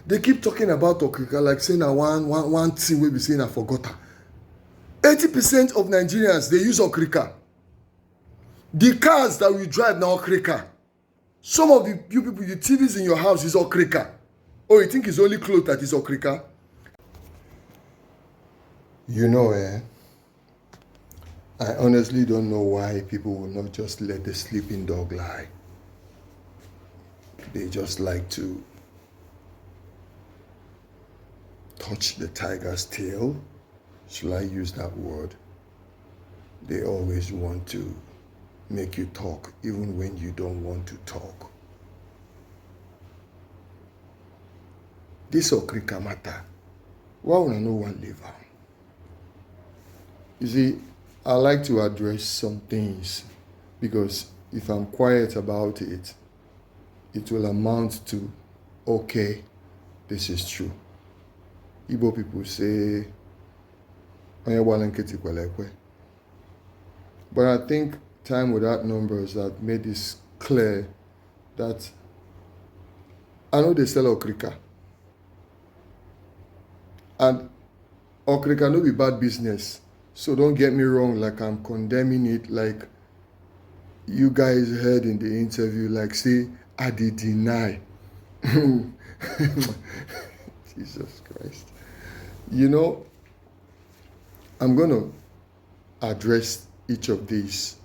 They keep talking about Okrika like saying one thing we be saying I forgot her. 80% of Nigerians, they use Okrika. The cars that we drive now Okrika. Some of you people, the TVs in your house is Okrika. Oh, you think it's only clothes that is Okrika? You know, I honestly don't know why people will not just let the sleeping dog lie. They just like to touch the tiger's tail. Should I use that word? They always want to make you talk even when you don't want to talk. This OKRIKA matter. Why would I no one leave her? You see, I like to address some things because if I'm quiet about it, it will amount to, okay, this is true. Igbo people say, but I think time without numbers have made this clear that I know they sell OKRIKA. And OKRIKA no be bad business. So don't get me wrong, like I'm condemning it, like you guys heard in the interview, like say, I did deny. Jesus Christ. You know, I'm going to address each of these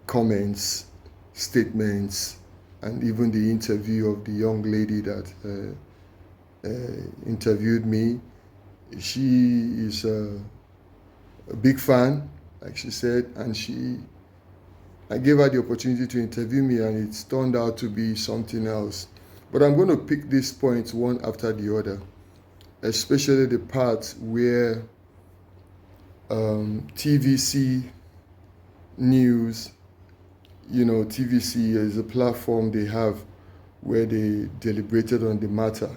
comments, statements, and even the interview of the young lady that interviewed me. She is a big fan, like she said, and I gave her the opportunity to interview me, and it's turned out to be something else. But I'm going to pick these points one after the other, especially the parts where TVC News, you know, TVC is a platform they have where they deliberated on the matter,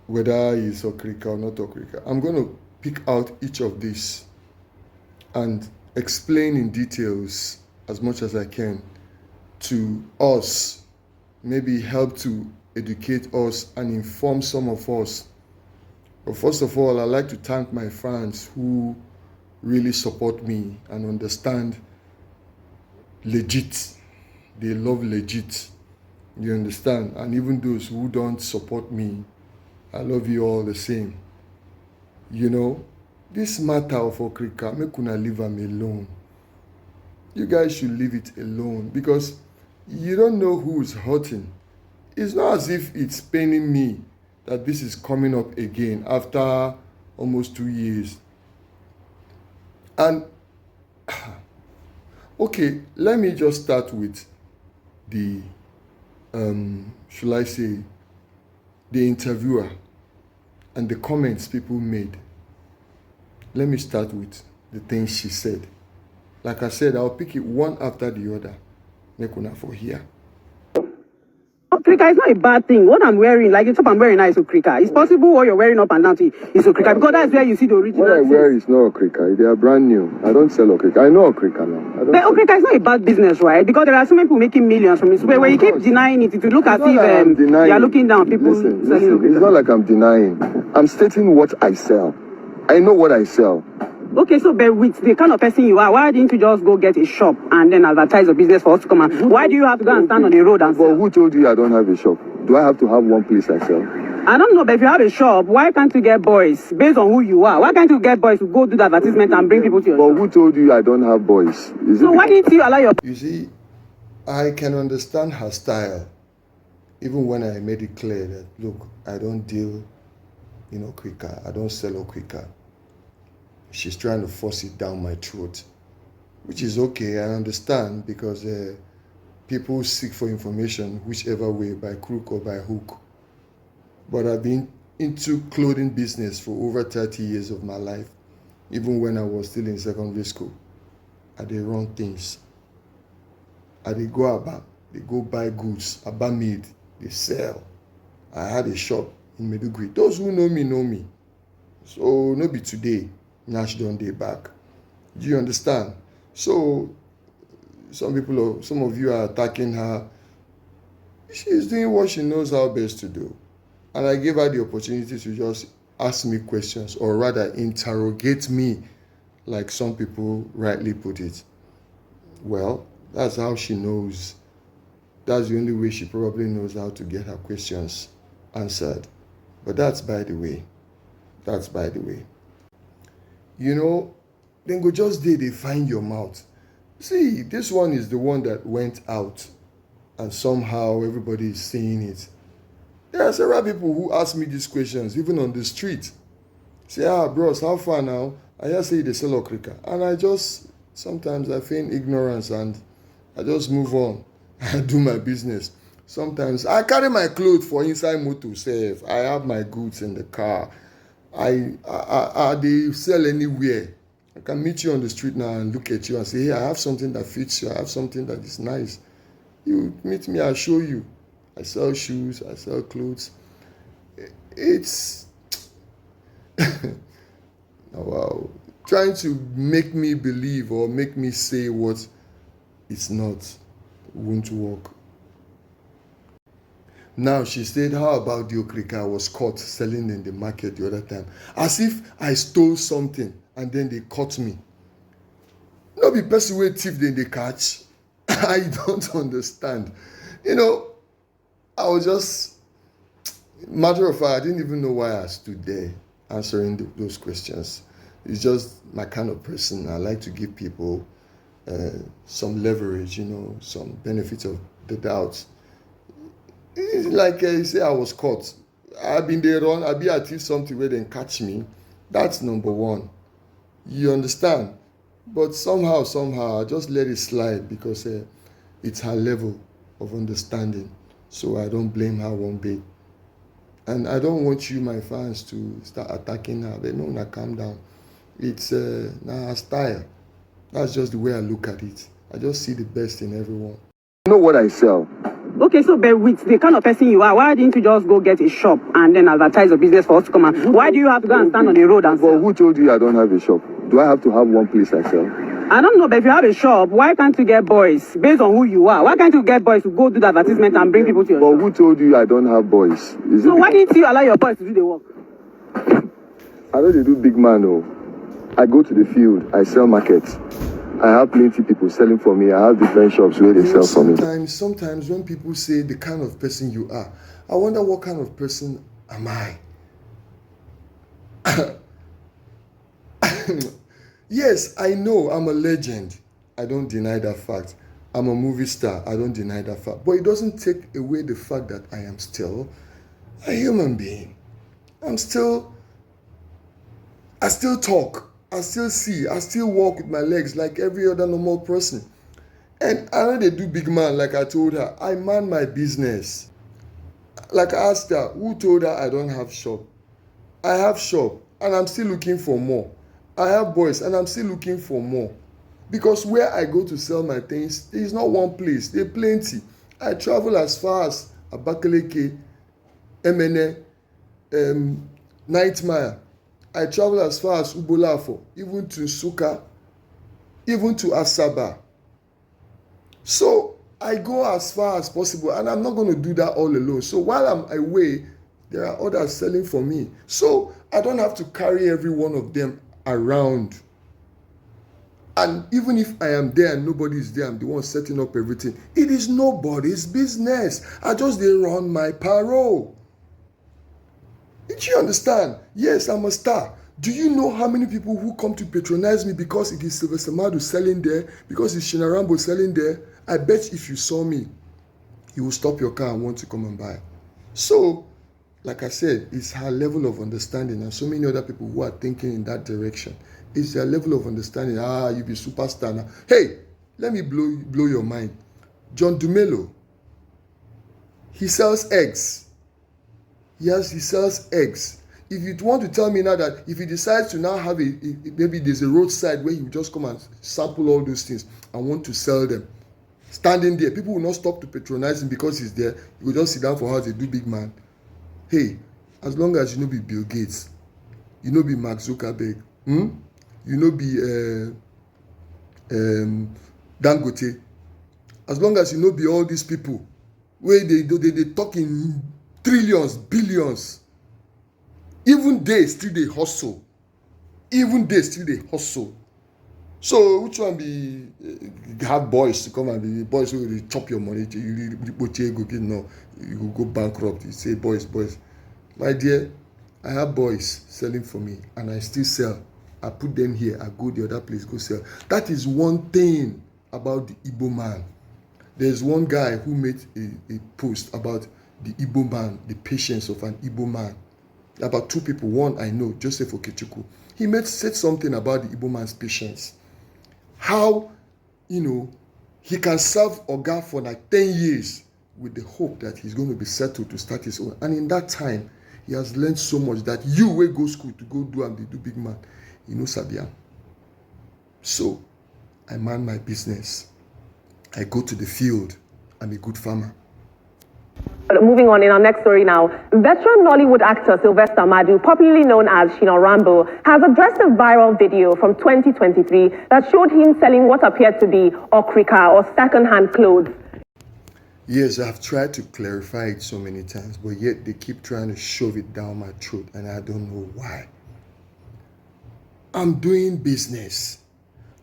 whether it's OKRIKA or not OKRIKA. I'm going to pick out each of these and explain in details as much as I can to us, maybe help to educate us and inform some of us. But first of all, I'd like to thank my fans who really support me and understand legit. They love legit. You understand? And even those who don't support me, I love you all the same. You know, this matter of OKRIKA, make una leave them alone. You guys should leave it alone because you don't know who is hurting. It's not as if it's paining me that this is coming up again after almost 2 years. And, okay, let me just start with the, should I say, the interviewer and the comments people made. Let me start with the things she said. Like I said, I'll pick it one after the other. Make una for here. OKRIKA is not a bad thing. What I'm wearing, like the top I'm wearing now is OKRIKA. It's possible what you're wearing up and down to is OKRIKA because that's where you see the original. What I wear is not OKRIKA. They are brand new. I don't sell OKRIKA. I know OKRIKA now. But OKRIKA is not a bad business, right? Because there are so many people making millions from it. When you keep denying it, it will look as if you are looking down people selling OKRIKA. It's not like I'm denying. I'm stating what I sell. I know what I sell. Okay, so but with the kind of person you are, why didn't you just go get a shop and then advertise your business for us to come and why do you have to go and stand on the road and sell? But who told you I don't have a shop? Do I have to have one place I sell? I don't know, but if you have a shop, why can't you get boys based on who you are? Why can't you get boys to go do the advertisement and bring people to your shop? But who told you I don't have boys? So why didn't you allow your... You see, I can understand her style, even when I made it clear that, look, I don't deal in OKRIKA. I don't sell OKRIKA. She's trying to force it down my throat, which is okay. I understand because people seek for information whichever way, by crook or by hook. But I've been into clothing business for over 30 years of my life, even when I was still in secondary school. I did run things. I did go about, they go buy goods, about made, they sell. I had a shop in Meduguri. Those who know me know me. So no be today. Nash don't day back. Do you understand? So some of you are attacking her. She's doing what she knows how best to do. And I gave her the opportunity to just ask me questions, or rather interrogate me, like some people rightly put it. Well, that's how she knows. That's the only way she probably knows how to get her questions answered. But that's by the way. That's by the way. You know, then go just there, they find your mouth. See, this one is the one that went out, and somehow everybody is seeing it. There are several people who ask me these questions, even on the street. Say, bros, how far now? I just say they sell okrika. And I just, sometimes I feign ignorance and I just move on. I do my business. Sometimes I carry my clothes for inside motor save. I have my goods in the car. They sell anywhere. I can meet you on the street now and look at you and say, hey, I have something that fits you. I have something that is nice. You meet me, I'll show you. I sell shoes, I sell clothes. It's wow, trying to make me believe or make me say what it's not won't work. Now she said, how about the okrika I was caught selling in the market the other time? As if I stole something and then they caught me. No be person wey thief then they catch. I don't understand. You know, I was just, matter of fact, I didn't even know why I stood there answering those questions. It's just my kind of person. I like to give people some leverage, you know, some benefit of the doubt. It's like you say I was caught. I've been there on, I'll be at something where they catch me. That's number one. You understand? But somehow, I just let it slide because it's her level of understanding. So I don't blame her one bit. And I don't want you, my fans, to start attacking her. They know, calm down. It's her style. That's just the way I look at it. I just see the best in everyone. I know what I sell. Okay, so but with the kind of person you are, why didn't you just go get a shop and then advertise your business for us to come and why do you have to go and stand on the road and sell? Well, who told you I don't have a shop? Do I have to have one place I sell? I don't know, but if you have a shop, why can't you get boys based on who you are? Why can't you get boys to go do the advertisement and bring people to your But shop? who told you I don't have boys? So why didn't you allow your boys to do the work? I know they do big man, oh. I go to the field, I sell markets. I have plenty people selling for me. I have different shops where they sell for me. Sometimes when people say the kind of person you are, I wonder what kind of person am I? Yes, I know I'm a legend. I don't deny that fact. I'm a movie star. I don't deny that fact. But it doesn't take away the fact that I am still a human being. I still talk. I still see. I still walk with my legs like every other normal person. And I know they do big man, like I told her. I man my business. Like I asked her, who told her I don't have shop? I have shop and I'm still looking for more. I have boys and I'm still looking for more. Because where I go to sell my things, there is not one place. There are plenty. I travel as far as Abakaleke, Emene, Nightmare. I travel as far as Ubolafo, even to Suka, even to Asaba. So I go as far as possible, and I'm not going to do that all alone. So while I'm away, there are others selling for me. So I don't have to carry every one of them around. And even if I am there and nobody is there, I'm the one setting up everything. It is nobody's business. I just didn't run my parole. Did you understand? Yes, I'm a star. Do you know how many people who come to patronize me because it is Sylvester Madu selling there, because it's Shinarambo selling there? I bet if you saw me, you will stop your car and want to come and buy. So, like I said, it's her level of understanding, and so many other people who are thinking in that direction. It's their level of understanding. You be superstar now. Hey, let me blow your mind. John Dumelo, he sells eggs. Yes, he sells eggs. If you want to tell me now that if he decides to now have maybe there's a roadside where he will just come and sample all those things and want to sell them, standing there, people will not stop to patronize him because he's there. He will just sit down for hours, they do big man. Hey, as long as you know be Bill Gates, you know be Mark Zuckerberg, you know be Dangote, as long as you know be all these people, where they talk in trillions, billions. Even they still they hustle. Even they still they hustle. So which one be have boys to come and be boys who will chop your money? You go bankrupt. You say boys. My dear, I have boys selling for me and I still sell. I put them here, I go the other place, go sell. That is one thing about the Igbo man. There's one guy who made a post about the Igbo man, the patience of an Igbo man. About two people. One I know, Joseph Okechukwu. He said something about the Igbo man's patience. How, he can serve Oga for like 10 years with the hope that he's going to be settled to start his own. And in that time, he has learned so much that you will go school to go do and they do big man. Sabian. So, I man my business. I go to the field. I'm a good farmer. Moving on in our next story now, veteran Nollywood actor Sylvester Madu, popularly known as Shina Rambo, has addressed a viral video from 2023 that showed him selling what appeared to be OKRIKA or second-hand clothes. Yes, I've tried to clarify it so many times, but yet they keep trying to shove it down my throat, and I don't know why. I'm doing business.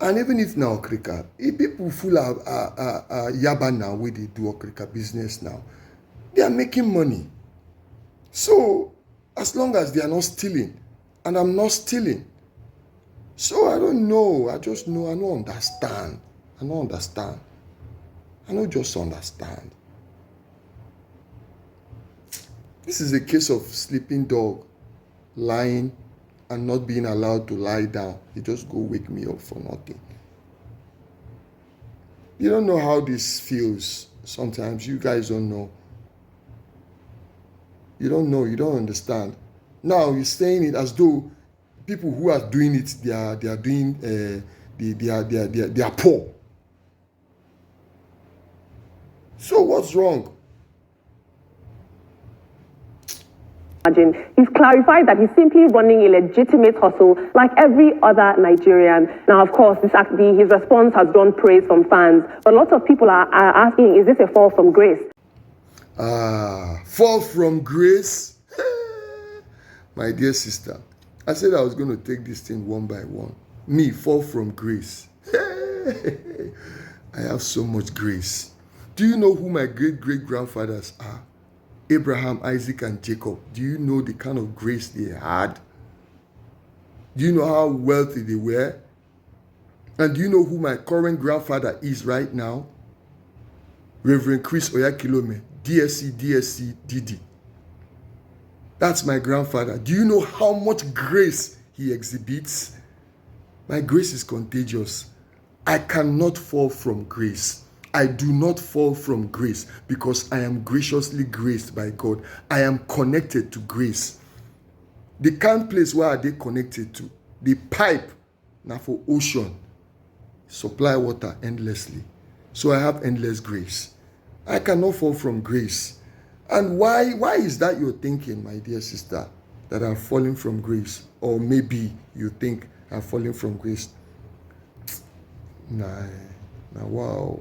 And even if now OKRIKA, if people full of Yaba now, where they do OKRIKA business now, they are making money. So, as long as they are not stealing, and I'm not stealing. So, I don't know. I just know. I don't understand. I don't just understand. This is a case of sleeping dog, lying, and not being allowed to lie down. He just go wake me up for nothing. You don't know how this feels. Sometimes you guys don't know. You don't know. You don't understand. Now you're saying it as though people who are doing it, they are poor. So what's wrong? He's clarified that he's simply running a legitimate hustle like every other Nigerian. Now, of course, his response has drawn praise from fans, but lots of people are asking, is this a fall from grace? Fall from grace? My dear sister, I said I was going to take this thing one by one. Me, fall from grace. I have so much grace. Do you know who my great-great-grandfathers are? Abraham, Isaac, and Jacob. Do you know the kind of grace they had? Do you know how wealthy they were? And do you know who my current grandfather is right now? Reverend Chris Oyakilome, DSC, DD. That's my grandfather. Do you know how much grace he exhibits? My grace is contagious. I cannot fall from grace. I do not fall from grace because I am graciously graced by God. I am connected to grace. The kind place where are they connected to? The pipe, now for ocean, supply water endlessly. So I have endless grace. I cannot fall from grace. And why is that you're thinking, my dear sister, that I'm falling from grace? Or maybe you think I'm falling from grace. Nah, wow.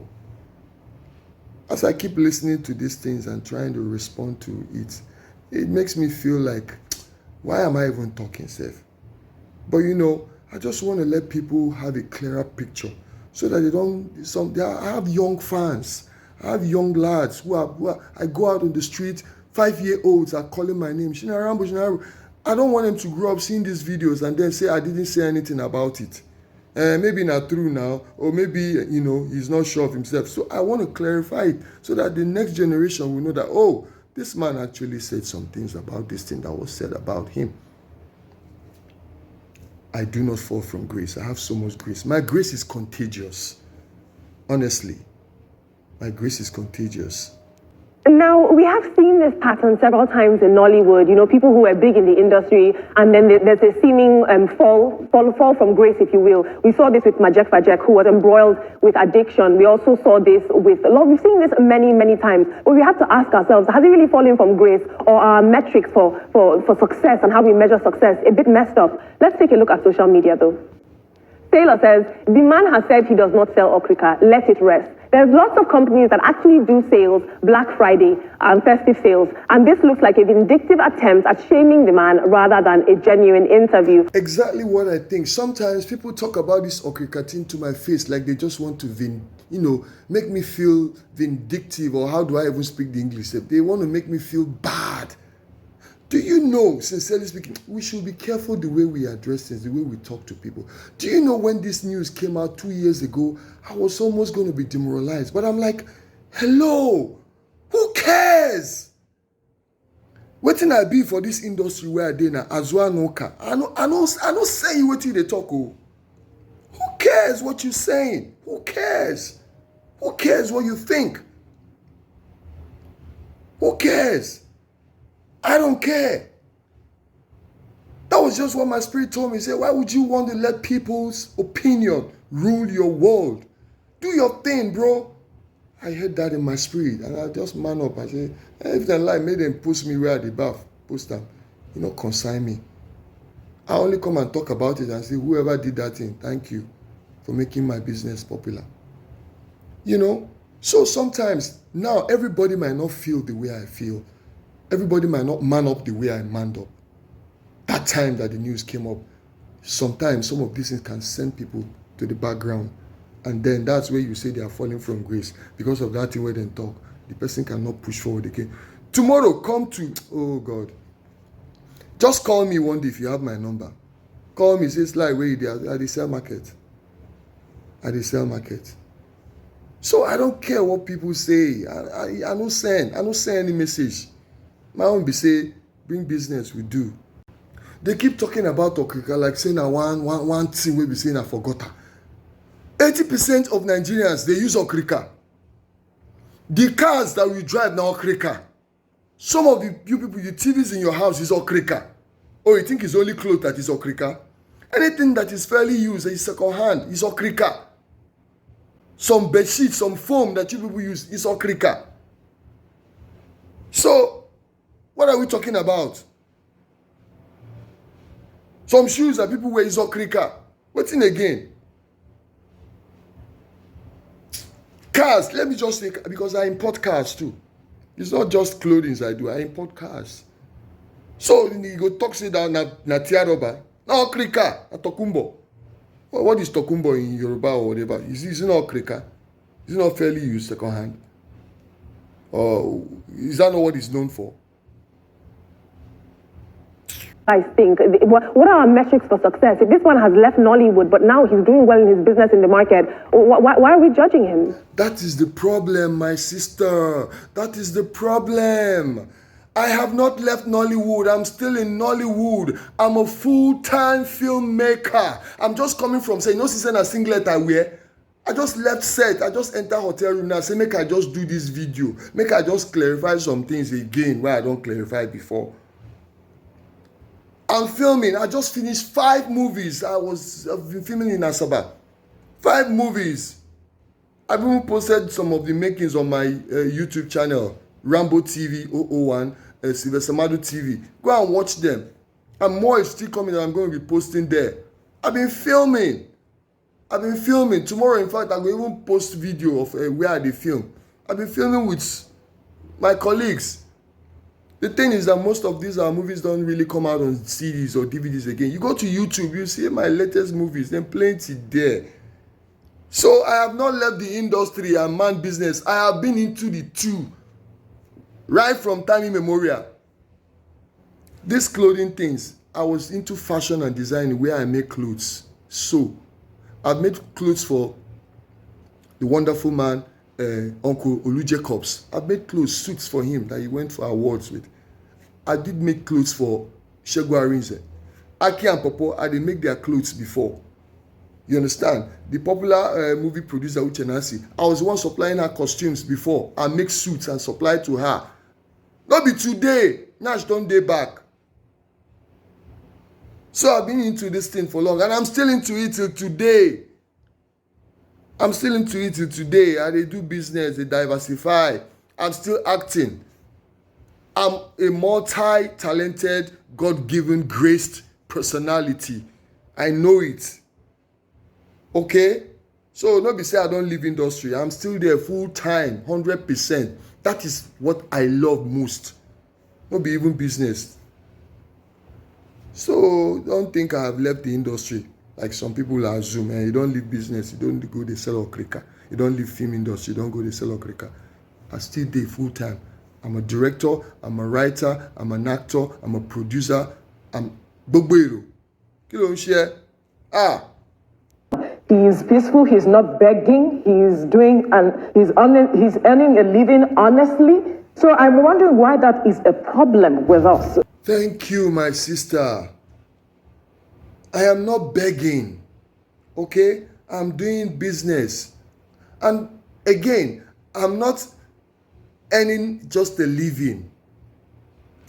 As I keep listening to these things and trying to respond to it, it makes me feel like, why am I even talking, Seth? But I just want to let people have a clearer picture so that I have young fans. I have young lads who are I go out on the street, 5-year-olds are calling my name, Shina Rambo. I don't want them to grow up seeing these videos and then say I didn't say anything about it. Maybe not true now, or maybe, he's not sure of himself. So I want to clarify it so that the next generation will know that, oh, this man actually said some things about this thing that was said about him. I do not fall from grace. I have so much grace. My grace is contagious. Honestly, my grace is contagious. Now, we have seen this pattern several times in Nollywood, people who were big in the industry, and then there's a seeming fall from grace, if you will. We saw this with Majek Fajek, who was embroiled with addiction. We also saw this with a lot. We've seen this many, many times. But we have to ask ourselves, has it really fallen from grace, or are metrics for success and how we measure success a bit messed up? Let's take a look at social media, though. Taylor says, the man has said he does not sell OKRIKA. Let it rest. There's lots of companies that actually do sales, Black Friday, festive sales, and this looks like a vindictive attempt at shaming the man rather than a genuine interview. Exactly what I think. Sometimes people talk about this OKRIKA thing to my face like they just want to make me feel vindictive, or how do I even speak the English? They want to make me feel bad. Do you know, sincerely speaking, we should be careful the way we address things, the way we talk to people. Do you know when this news came out 2 years ago, I was almost going to be demoralized. But I'm like, hello, who cares? Wetin I be for this industry where I dey now, Azwa Noka. I no say wetin they talk. Oh. Who cares what you're saying? Who cares? Who cares what you think? Who cares? I don't care. That was just what my spirit told me. He said, why would you want to let people's opinion rule your world? Do your thing, bro. I heard that in my spirit, and I just man up. I said, if they lie, make them post me where the bath. Post them. Consign me. I only come and talk about it and say, whoever did that thing, thank you for making my business popular. So sometimes, now everybody might not feel the way I feel. Everybody might not man up the way I manned up. That time that the news came up, sometimes some of these things can send people to the background. And then that's where you say they are falling from grace. Because of that thing where they talk, the person cannot push forward again. Tomorrow, oh God. Just call me one day if you have my number. Call me, say, Sly, where you there? At the sell market. At the sell market. So I don't care what people say. I don't send any message. My own be say, bring business, we do. They keep talking about OKRIKA like saying one thing we be saying I forgot her. 80% of Nigerians, they use OKRIKA. The cars that we drive now OKRIKA. Some of you people, the TVs in your house is OKRIKA. Oh, you think it's only clothes that is OKRIKA? Anything that is fairly used, is second hand, is OKRIKA. Some bed sheets, some foam that you people use is OKRIKA. So, what are we talking about? Some shoes that people wear is OKRIKA. What's in again? Cars, let me just say, because I import cars too. It's not just clothing I do, I import cars. So, you go talk say that na tiaroba. Na OKRIKA, na tokumbo. What is tokumbo in Yoruba or whatever? Is it not OKRIKA? Is it not fairly used second hand? Or is that not what it's known for? I think, what are our metrics for success? If this one has left Nollywood, but now he's doing well in his business in the market, why are we judging him? That is the problem, my sister. That is the problem. I have not left Nollywood. I'm still in Nollywood. I'm a full-time filmmaker. I'm just coming from, say, season a singlet I wear. I just left set. I just enter hotel room now. Say, make I just do this video. Make I just clarify some things again where I don't clarify before. I'm filming. I just finished 5 movies. I've been filming in Asaba. 5 movies. I've even posted some of the makings on my YouTube channel, Rambo TV 001, Sylvester Madu TV. Go and watch them. And more is still coming that I'm going to be posting there. I've been filming. Tomorrow, in fact, I'm going to even post video of where I film. I've been filming with my colleagues. The thing is that most of these movies don't really come out on CDs or DVDs again. You go to YouTube, you see my latest movies, then plenty there. So I have not left the industry and man business. I have been into the two. Right from time immemorial. These clothing things, I was into fashion and design where I make clothes. So I've made clothes for the wonderful man, Uncle Olu Jacobs. I made clothes, suits for him that he went for awards with. I did make clothes for Shegu Arinze. Aki and Popo, I did make their clothes before. You understand? The popular movie producer Uchenasi, I was the one supplying her costumes before. I make suits and supply to her. Not be today. Now she don't day back. So I've been into this thing for long, and I'm still into it till today. I they do business, they diversify. I'm still acting. I'm a multi-talented, God-given, graced personality. I know it. Okay? So no be say I don't leave industry. I'm still there full time, 100%. That is what I love most. No be even business. So don't think I have left the industry like some people assume. You don't leave business, you don't go dey sell okrika. You don't leave film industry, you don't go dey sell okrika. I still dey full time. I'm a director, I'm a writer, I'm an actor, I'm a producer, I'm gbogbo èrò. Kí ló ń ṣe? He's peaceful, he's not begging, he's doing and he's earning a living honestly. So I'm wondering why that is a problem with us. Thank you, my sister. I am not begging, okay? I'm doing business. And again, I'm not earning just a living.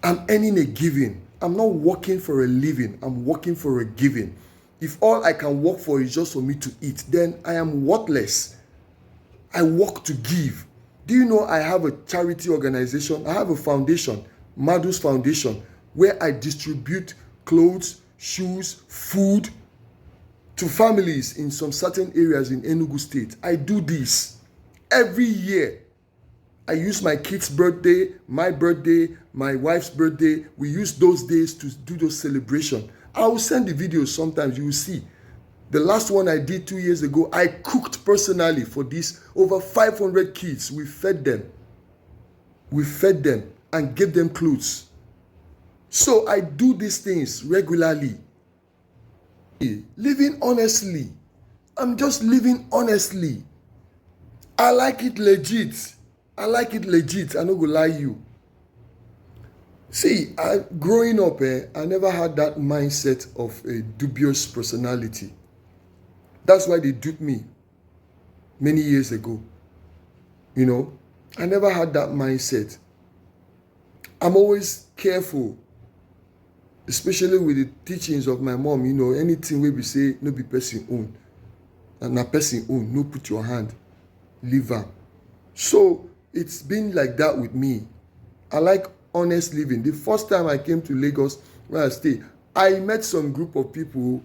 I'm earning a giving. I'm not working for a living. I'm working for a giving. If all I can work for is just for me to eat, then I am worthless. I work to give. Do you know I have a charity organization? I have a foundation, Madu's Foundation, where I distribute clothes, shoes, food to families in some certain areas in Enugu State. I do this every year. I use my kid's birthday, my wife's birthday. We use those days to do those celebrations. I will send the videos sometimes, you will see. The last one I did 2 years ago, I cooked personally for these over 500 kids. We fed them. We fed them and gave them clothes. So I do these things regularly. Living honestly. I'm just living honestly. I like it legit. I like it legit. I no go lie you. See, growing up, I never had that mindset of a dubious personality. That's why they duped me many years ago. You know, I never had that mindset. I'm always careful, especially with the teachings of my mom. You know, anything we say, no be person own. And na person own, no put your hand, leave her. So it's been like that with me. I like honest living. The first time I came to Lagos, where I stay, I met some group of people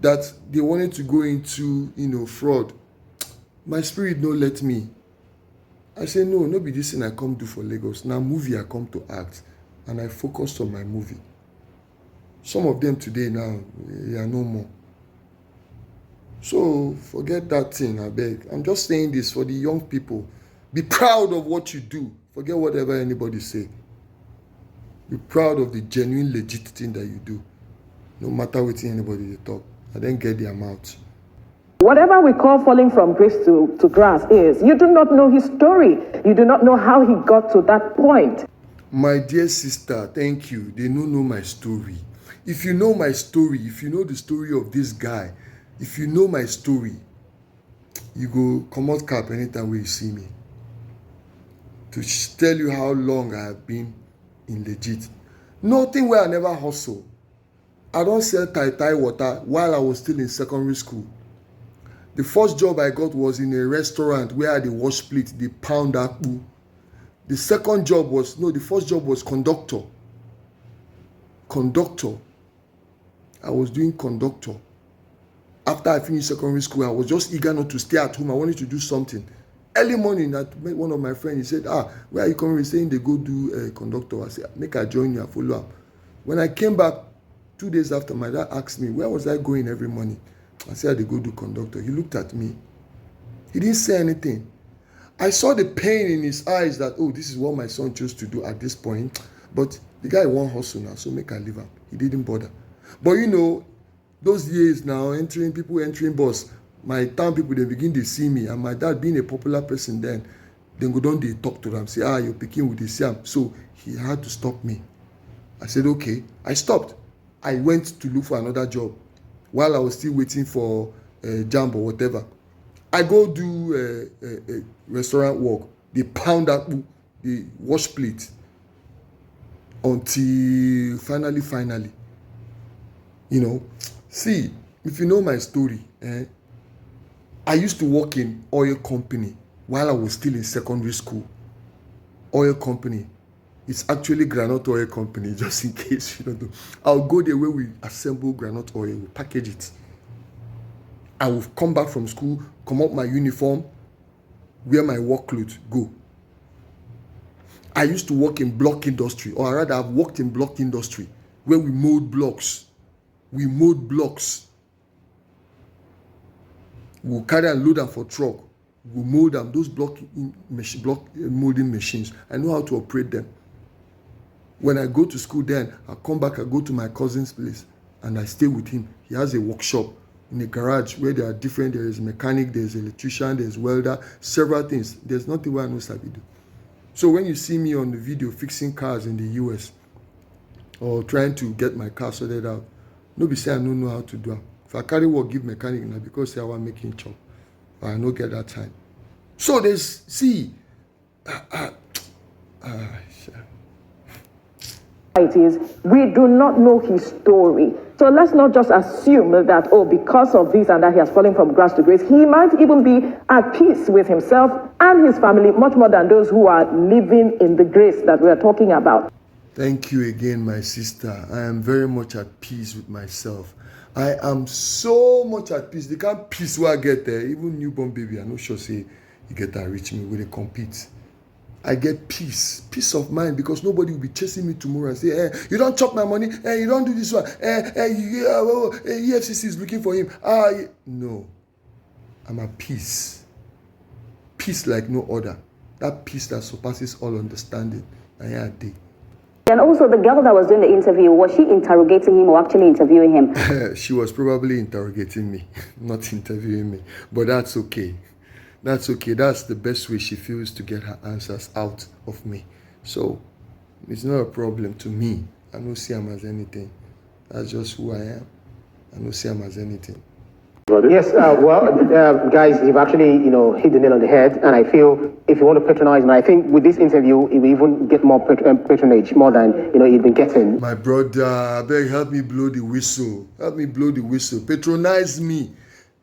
that they wanted to go into, fraud. My spirit no let me. I say, no be this thing I come do for Lagos. Now movie I come to act. And I focused on my movie. Some of them today now, they are no more. So forget that thing, I beg. I'm just saying this for the young people. Be proud of what you do. Forget whatever anybody say. Be proud of the genuine, legit thing that you do. No matter what anybody they talk. I then get their mouth. Whatever we call falling from grace to grass is, you do not know his story. You do not know how he got to that point. My dear sister, thank you. They don't know my story. If you know my story, if you know the story of this guy, if you know my story, you go come out cap anytime when you see me. To tell you how long I have been in legit. Nothing where I never hustle. I don't sell tai water while I was still in secondary school. The first job I got was in a restaurant where I dey wash plate, dey pound akpu. The second job was, the first job was conductor. Conductor. I was doing conductor. After I finished secondary school, I was just eager not to stay at home. I wanted to do something. Early morning, I met one of my friends. He said, where are you coming? He's saying they go do conductor. I said, make I join you, I follow up. When I came back 2 days after, my dad asked me, where was I going every morning? I said, they go do conductor. He looked at me. He didn't say anything. I saw the pain in his eyes that, this is what my son chose to do at this point. But the guy won't hustle now, so make I leave him. He didn't bother. But those years now, people entering bus, my town people, they begin to see me. And my dad being a popular person then go down, they talk to them, say, you're picking with the Siam. So he had to stop me. I said, okay. I stopped. I went to look for another job while I was still waiting for jam or whatever. I go do a restaurant work. They pound akpu, they wash plate until finally. See, if you know my story, I used to work in oil company while I was still in secondary school. Oil company. It's actually groundnut oil company, just in case you don't know. I'll go there where we assemble groundnut oil, we package it. I will come back from school, come up my uniform, wear my work clothes, go. I used to work in block industry, or rather I've worked in block industry where we mold blocks. We mold blocks. We'll carry and load them for truck. We'll mold them. Those block molding machines, I know how to operate them. When I go to school then, I come back, I go to my cousin's place and I stay with him. He has a workshop in a garage where there are different, there is a mechanic, there's an electrician, there's welder, several things. There's nothing where I know Sabi do. So when you see me on the video fixing cars in the US or trying to get my car sorted out, nobody say I don't know how to do it. If I carry work, give mechanic now because I want making chop. But I don't get that time. So there's, see, It is, we do not know his story. So let's not just assume that, oh, because of this and that he has fallen from grace to grace. He might even be at peace with himself and his family, much more than those who are living in the grace that we are talking about. Thank you again, my sister. I am very much at peace with myself. I am so much at peace. The kind of peace where I get there, even newborn baby, I'm not sure say you get that reach me when they compete. I get peace of mind, because nobody will be chasing me tomorrow and say, hey, you don't chop my money, hey, you don't do this one, EFCC is looking for him. No, I'm at peace. Peace like no other. That peace that surpasses all understanding. And also, the girl that was doing the interview, was she interrogating him or actually interviewing him? She was probably interrogating me, not interviewing me. But that's okay. That's okay. That's the best way she feels to get her answers out of me. So it's not a problem to me. I don't see him as anything. That's just who I am. I don't see him as anything. Yes, guys, you've actually, hit the nail on the head. And I feel if you want to patronize, and I think with this interview, it will even get more patronage, more than, you've been getting. My brother, I beg, help me blow the whistle. Help me blow the whistle. Patronize me.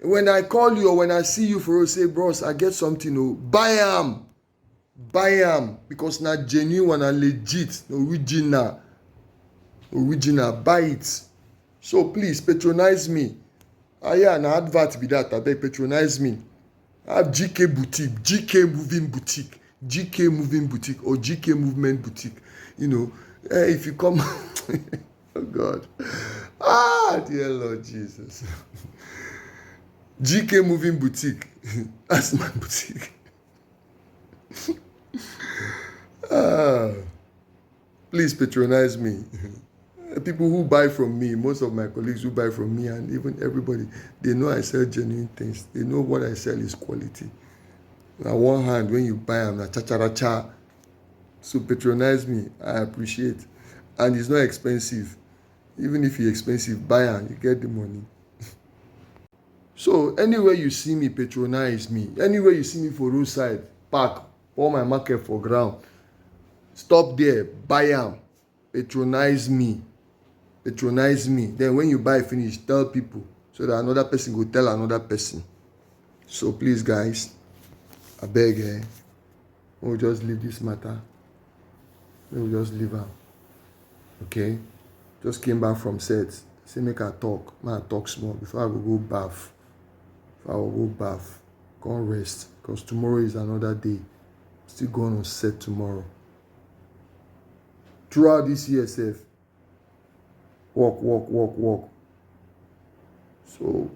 When I call you or when I see you for say, bros, I get something, buy am. Buy am. Because not genuine and legit, original. Buy it. So please, patronize me. An advert be that, I beg, patronize me. I have GK Boutique, GK Moving Boutique, GK Moving Boutique or GK Movement Boutique. If you come, oh God. Dear Lord Jesus. GK Moving Boutique. That's my boutique. Please patronize me. People who buy from me, most of my colleagues who buy from me, and even everybody, they know I sell genuine things. They know what I sell is quality. On one hand, when you buy, I'm a cha-cha-ra-cha. So patronize me. I appreciate. And it's not expensive. Even if it's expensive, buy and you get the money. So anywhere you see me, patronize me. Anywhere you see me for roadside, park, pour my market for ground. Stop there, buy am. Patronize me. Patronize me. Then when you buy finish, tell people so that another person will tell another person. So please, guys, I beg, we'll just leave this matter. We'll just leave her. Okay? Just came back from set. Say make her talk. Make her talk small before I go bath. I will go bath, go and rest, because tomorrow is another day. Still going on set tomorrow. Throughout this year, walk. So,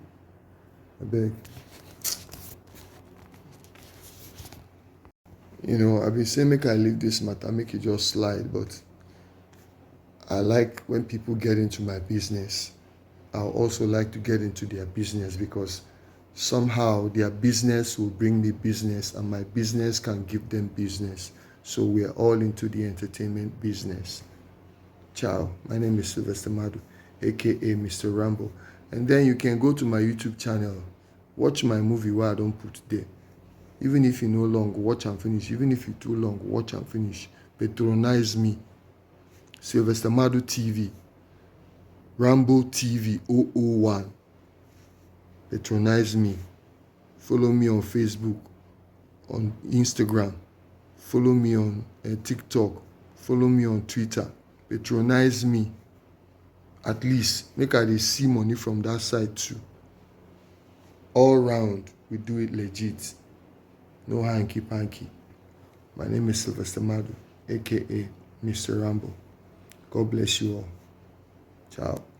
I beg. I've been saying make I leave this matter, make it just slide, but I like when people get into my business. I also like to get into their business, because somehow their business will bring me business and my business can give them business. So we are all into the entertainment business. Ciao. My name is Sylvester Madu, aka Mr. Rambo. And then you can go to my YouTube channel, watch my movie where I don't put there. Even if you no long, watch and finish. Even if you too long, watch and finish. Patronize me. Sylvester Madu TV. Rambo TV 001. Patronize me. Follow me on Facebook, on Instagram. Follow me on TikTok. Follow me on Twitter. Patronize me. At least make I see money from that side too. all round, we do it legit. No hanky-panky. My name is Sylvester Madu, aka Mr. Rambo. God bless you all. Ciao.